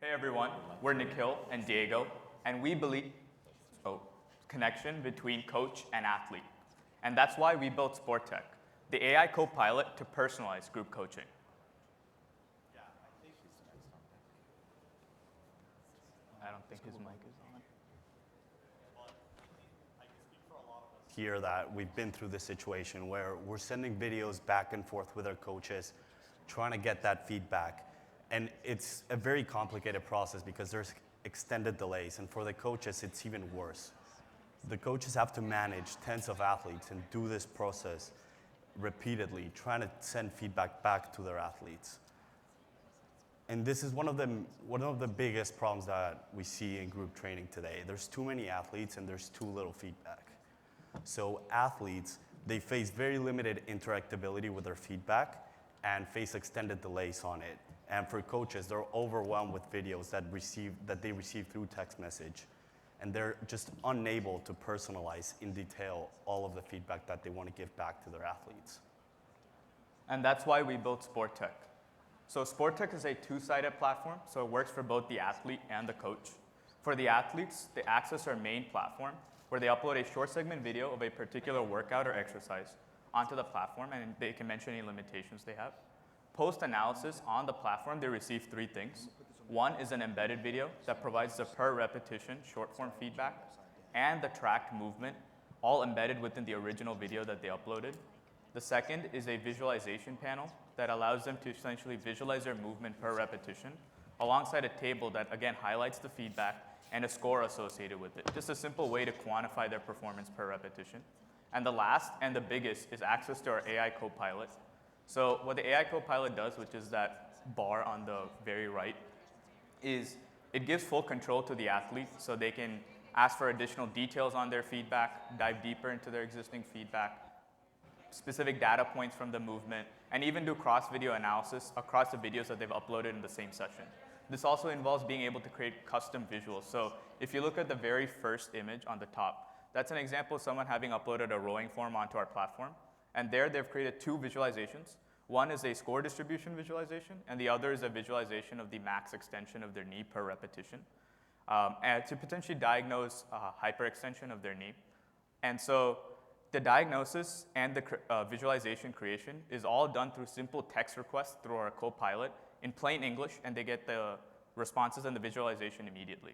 Hey everyone, we're Nikhil and Diego, and we believe connection between coach and athlete. And that's why we built SPORTEK, the AI co-pilot to personalize group coaching. I don't think his mic is on. Here that we've been through this situation where we're sending videos back and forth with our coaches, trying to get that feedback. And it's a very complicated process because there's extended delays, and for the coaches, it's even worse. The coaches have to manage tens of athletes and do this process repeatedly, trying to send feedback back to their athletes. And this is one of the biggest problems that we see in group training today. There's too many athletes and there's too little feedback. So athletes, they face very limited interactability with their feedback and face extended delays on it. And for coaches, they're overwhelmed with videos that they receive through text message. And they're just unable to personalize in detail all of the feedback that they want to give back to their athletes. And that's why we built SPORTEK. So SPORTEK is a two-sided platform, so it works for both the athlete and the coach. For the athletes, they access our main platform, where they upload a short segment video of a particular workout or exercise onto the platform, and they can mention any limitations they have. Post-analysis on the platform, they receive three things. One is an embedded video that provides the per repetition short-form feedback and the tracked movement, all embedded within the original video that they uploaded. The second is a visualization panel that allows them to essentially visualize their movement per repetition, alongside a table that, again, highlights the feedback and a score associated with it. Just a simple way to quantify their performance per repetition. And the last and the biggest is access to our AI co-pilot. So what the AI co-pilot does, which is that bar on the very right, is it gives full control to the athlete so they can ask for additional details on their feedback, dive deeper into their existing feedback, specific data points from the movement, and even do cross-video analysis across the videos that they've uploaded in the same session. This also involves being able to create custom visuals. So if you look at the very first image on the top, that's an example of someone having uploaded a rowing form onto our platform. And there they've created two visualizations. One is a score distribution visualization, and the other is a visualization of the max extension of their knee per repetition, and to potentially diagnose hyperextension of their knee. And so the diagnosis and the visualization creation is all done through simple text requests through our co-pilot in plain English, and they get the responses and the visualization immediately.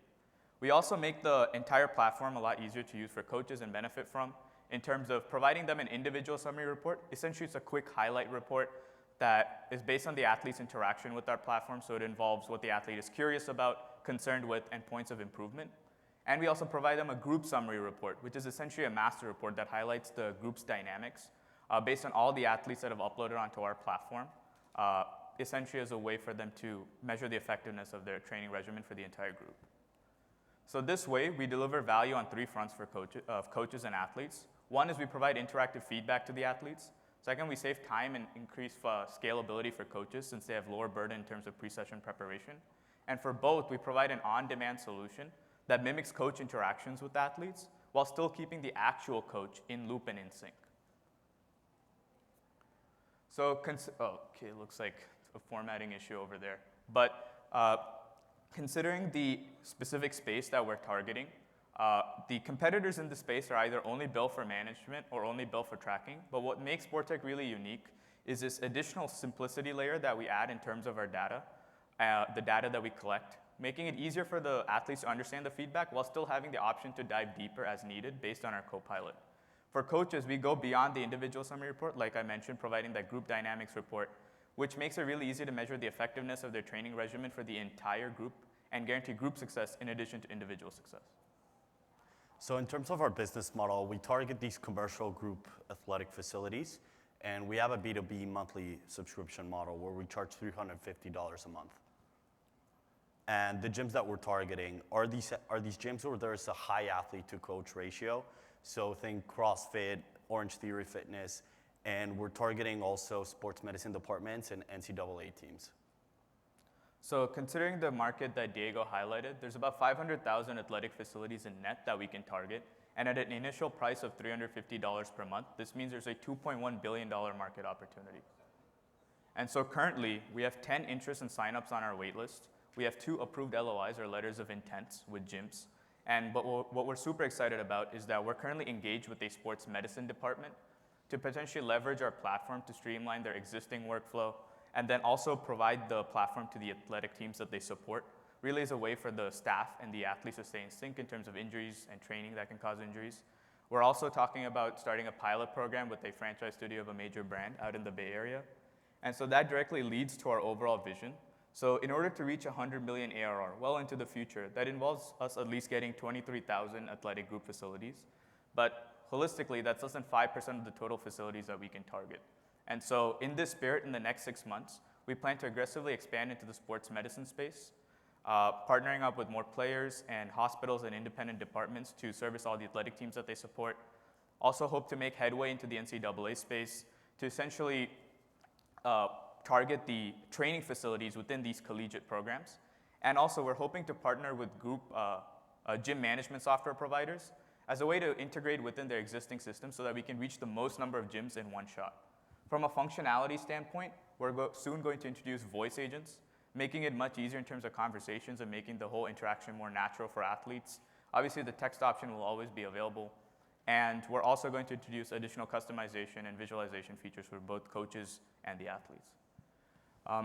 We also make the entire platform a lot easier to use for coaches and benefit from, in terms of providing them an individual summary report. Essentially, it's a quick highlight report that is based on the athlete's interaction with our platform, so it involves what the athlete is curious about, concerned with, and points of improvement. And we also provide them a group summary report, which is essentially a master report that highlights the group's dynamics based on all the athletes that have uploaded onto our platform, essentially as a way for them to measure the effectiveness of their training regimen for the entire group. So this way, we deliver value on three fronts for coaches and athletes. One is we provide interactive feedback to the athletes. Second, we save time and increase scalability for coaches since they have lower burden in terms of pre-session preparation. And for both, we provide an on-demand solution that mimics coach interactions with athletes while still keeping the actual coach in loop and in sync. So, okay, it looks like a formatting issue over there. But considering the specific space that we're targeting, the competitors in the space are either only built for management or only built for tracking. But what makes SPORTEK really unique is this additional simplicity layer that we add in terms of our data, the data that we collect, making it easier for the athletes to understand the feedback while still having the option to dive deeper as needed based on our co-pilot. For coaches, we go beyond the individual summary report, like I mentioned, providing that group dynamics report, which makes it really easy to measure the effectiveness of their training regimen for the entire group and guarantee group success in addition to individual success. So in terms of our business model, we target these commercial group athletic facilities, and we have a B2B monthly subscription model where we charge $350 a month. And the gyms that we're targeting are these gyms where there's a high athlete to coach ratio. So think CrossFit, Orange Theory Fitness, and we're targeting also sports medicine departments and NCAA teams. So considering the market that Diego highlighted, there's about 500,000 athletic facilities in net that we can target. And at an initial price of $350 per month, this means there's a $2.1 billion market opportunity. And so currently, we have 10 interest and signups on our waitlist, We have 2 approved LOIs, or letters of intent, with gyms. And what we're super excited about is that we're currently engaged with a sports medicine department to potentially leverage our platform to streamline their existing workflow, and then also provide the platform to the athletic teams that they support, really as a way for the staff and the athletes to stay in sync in terms of injuries and training that can cause injuries. We're also talking about starting a pilot program with a franchise studio of a major brand out in the Bay Area. And so that directly leads to our overall vision. So in order to reach 100 million ARR well into the future, that involves us at least getting 23,000 athletic group facilities. But holistically, that's less than 5% of the total facilities that we can target. And so in this spirit, in the next 6 months, we plan to aggressively expand into the sports medicine space, partnering up with more players and hospitals and independent departments to service all the athletic teams that they support. Also hope to make headway into the NCAA space to essentially target the training facilities within these collegiate programs. And also we're hoping to partner with group gym management software providers as a way to integrate within their existing system so that we can reach the most number of gyms in one shot. From a functionality standpoint, we're soon going to introduce voice agents, making it much easier in terms of conversations and making the whole interaction more natural for athletes. Obviously, the text option will always be available. And we're also going to introduce additional customization and visualization features for both coaches and the athletes.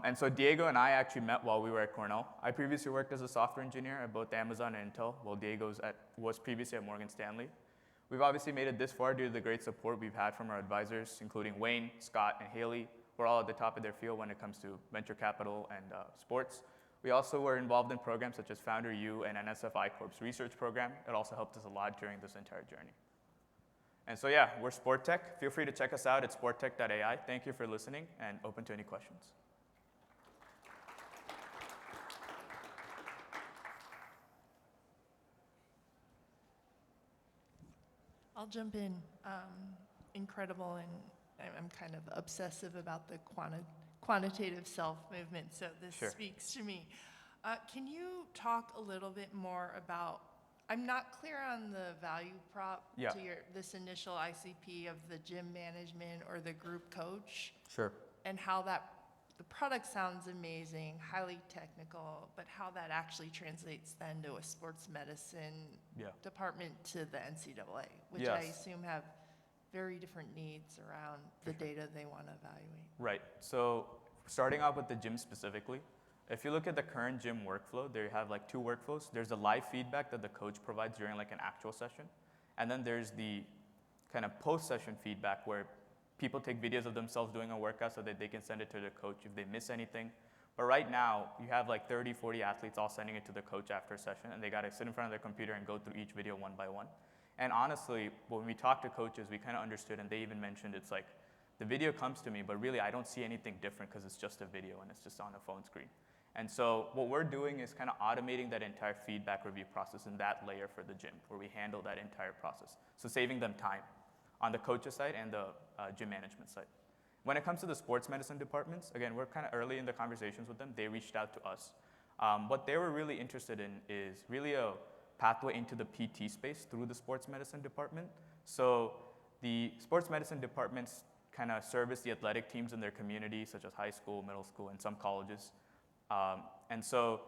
And so Diego and I actually met while we were at Cornell. I previously worked as a software engineer at both Amazon and Intel, while Diego was previously at Morgan Stanley. We've obviously made it this far due to the great support we've had from our advisors, including Wayne, Scott, and Haley. We're all at the top of their field when it comes to venture capital and sports. We also were involved in programs such as Founder U and NSFI Corp's research program. It also helped us a lot during this entire journey. And so yeah, we're SPORTEK. Feel free to check us out at sportek.ai. Thank you for listening and open to any questions. I'll jump in. Incredible, and I'm kind of obsessive about the quantitative self movement, so this Sure. speaks to me. Can you talk a little bit more about, I'm not clear on the value prop Yeah. to this initial ICP of the gym management or the group coach, Sure. and how the product sounds amazing, highly technical, but how that actually translates then to a sports medicine Yeah. department to the NCAA, which I Yes. assume have very different needs around the data they want to evaluate. Right. So starting off with the gym specifically, if you look at the current gym workflow, they have like 2 workflows. There's the live feedback that the coach provides during like an actual session. And then there's the kind of post-session feedback where people take videos of themselves doing a workout so that they can send it to the coach if they miss anything. But right now, you have like 30, 40 athletes all sending it to the coach after a session, and they got to sit in front of their computer and go through each video one by one. And honestly, when we talked to coaches, we kind of understood, and they even mentioned it's like, the video comes to me, but really I don't see anything different because it's just a video and it's just on a phone screen. And so what we're doing is kind of automating that entire feedback review process in that layer for the gym, where we handle that entire process. So saving them time on the coach's side and the gym management side. When it comes to the sports medicine departments, again, we're kind of early in the conversations with them. They reached out to us. What they were really interested in is really a pathway into the PT space through the sports medicine department. So the sports medicine departments kind of service the athletic teams in their community, such as high school, middle school, and some colleges. And so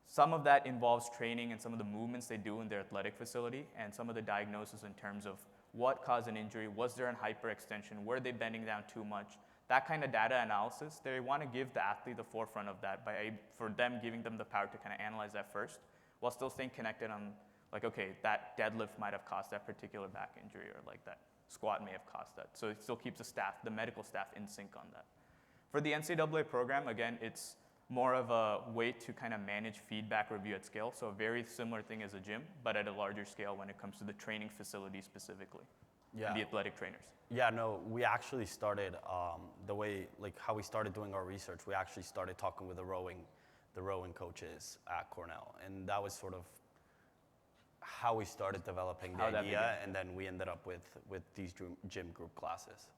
some of that involves training and some of the movements they do in their athletic facility, and some of the diagnosis in terms of what caused an injury, was there an hyperextension, were they bending down too much, that kind of data analysis. They want to give the athlete the forefront of that for them giving them the power to kind of analyze that first, while still staying connected on like, okay, that deadlift might have caused that particular back injury, or like that squat may have caused that. So it still keeps the medical staff in sync on that. For the NCAA program, again, it's more of a way to kind of manage feedback review at scale. So a very similar thing as a gym, but at a larger scale when it comes to the training facility specifically, and the athletic trainers. Yeah, no, we actually started the way, like how we started doing our research, we actually started talking with the rowing coaches at Cornell. And that was sort of how we started developing the idea, and then we ended up with these gym group classes.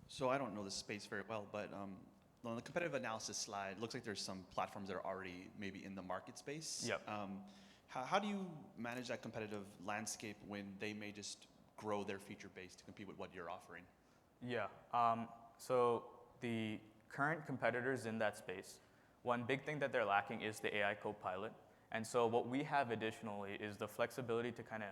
So I don't know this space very well, but on the competitive analysis slide, it looks like there's some platforms that are already maybe in the market space. Yep. How do you manage that competitive landscape when they may just grow their feature base to compete with what you're offering? Yeah. So the current competitors in that space, one big thing that they're lacking is the AI co-pilot. And so what we have additionally is the flexibility to kind of,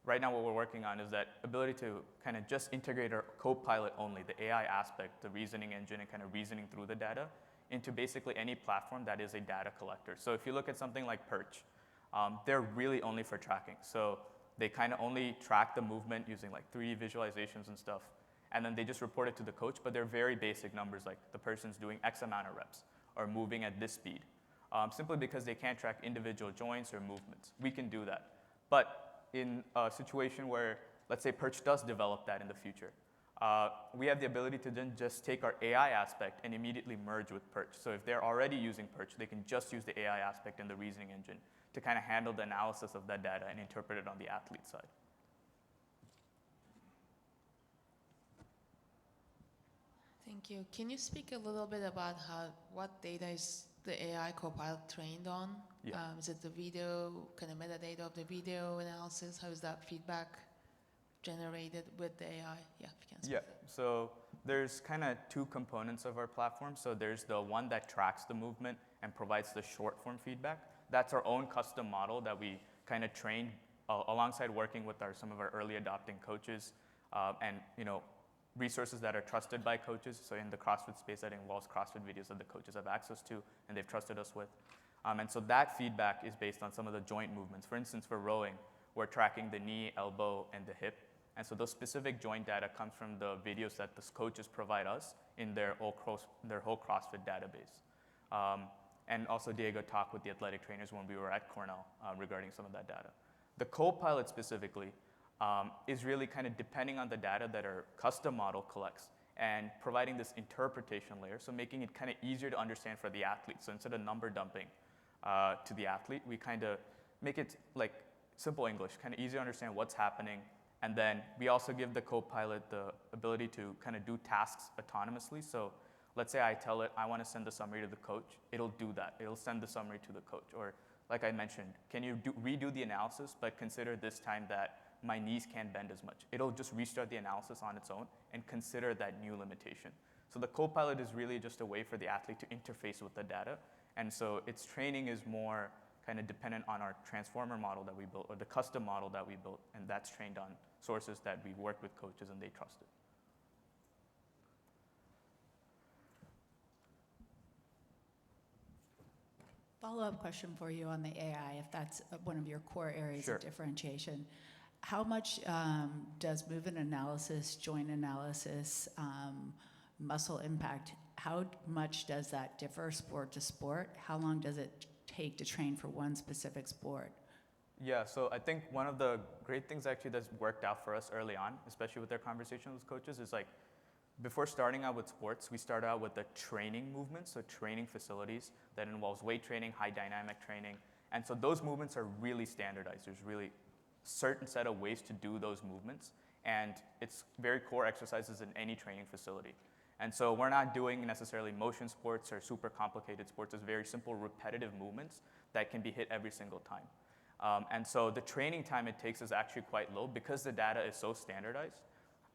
right now what we're working on is that ability to kind of just integrate our co-pilot only, the AI aspect, the reasoning engine and kind of reasoning through the data into basically any platform that is a data collector. So if you look at something like Perch, they're really only for tracking. So they kind of only track the movement using like 3D visualizations and stuff. And then they just report it to the coach, but they're very basic numbers like the person's doing X amount of reps or moving at this speed, simply because they can't track individual joints or movements. We can do that. But in a situation where, let's say Perch does develop that in the future, we have the ability to then just take our AI aspect and immediately merge with Perch. So if they're already using Perch, they can just use the AI aspect and the reasoning engine to kind of handle the analysis of that data and interpret it on the athlete side. Thank you. Can you speak a little bit about what data is the AI copilot trained on? Yeah. Is it the video, kind of metadata of the video analysis? How is that feedback generated with the AI? Yeah, if you can speak. Yeah, so there's kind of two components of our platform. So there's the one that tracks the movement and provides the short form feedback. That's our own custom model that we kind of trained alongside working with some of our early adopting coaches and resources that are trusted by coaches. So in the CrossFit space, that involves CrossFit videos that the coaches have access to and they've trusted us with. And so that feedback is based on some of the joint movements. For instance, for rowing, we're tracking the knee, elbow, and the hip. And so those specific joint data comes from the videos that the coaches provide us in their whole CrossFit database. And also Diego talked with the athletic trainers when we were at Cornell regarding some of that data. The co-pilot specifically is really kind of depending on the data that our custom model collects and providing this interpretation layer, so making it kind of easier to understand for the athlete. So instead of number dumping to the athlete, we kind of make it like simple English, kind of easy to understand what's happening. And then we also give the co-pilot the ability to kind of do tasks autonomously. So let's say I tell it I want to send the summary to the coach, it'll do that. It'll send the summary to the coach. Or like I mentioned, can you redo the analysis, but consider this time that my knees can't bend as much. It'll just restart the analysis on its own and consider that new limitation. So the co-pilot is really just a way for the athlete to interface with the data. And so its training is more kind of dependent on our transformer model that we built or the custom model that we built, and that's trained on sources that we've worked with coaches and they trusted. Follow-up question for you on the AI, if that's one of your core areas Sure. of differentiation. How much does movement analysis, joint analysis, muscle impact, how much does that differ sport to sport? How long does it take to train for one specific sport? Yeah, so I think one of the great things actually that's worked out for us early on, especially with our conversations with coaches, is like before starting out with sports, we start out with the training movements, so training facilities that involves weight training, high dynamic training. And so those movements are really standardized. There's really certain set of ways to do those movements, and it's very core exercises in any training facility. And so we're not doing necessarily motion sports or super complicated sports. It's very simple repetitive movements that can be hit every single time. And so the training time it takes is actually quite low because the data is so standardized.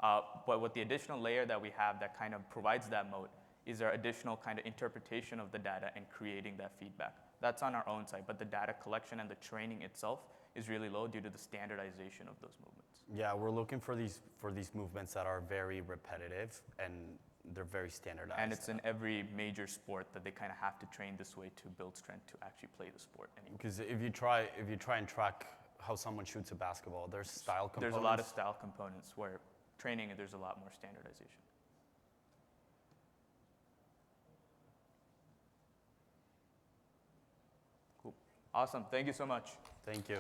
But with the additional layer that we have that kind of provides that moat is our additional kind of interpretation of the data and creating that feedback. That's on our own side, but the data collection and the training itself is really low due to the standardization of those movements. Yeah, we're looking for these movements that are very repetitive and they're very standardized. And it's in every major sport that they kind of have to train this way to build strength to actually play the sport anymore. Because if you try and track how someone shoots a basketball, there's style components. There's a lot of style components where training, there's a lot more standardization. Cool. Awesome. Thank you so much. Thank you.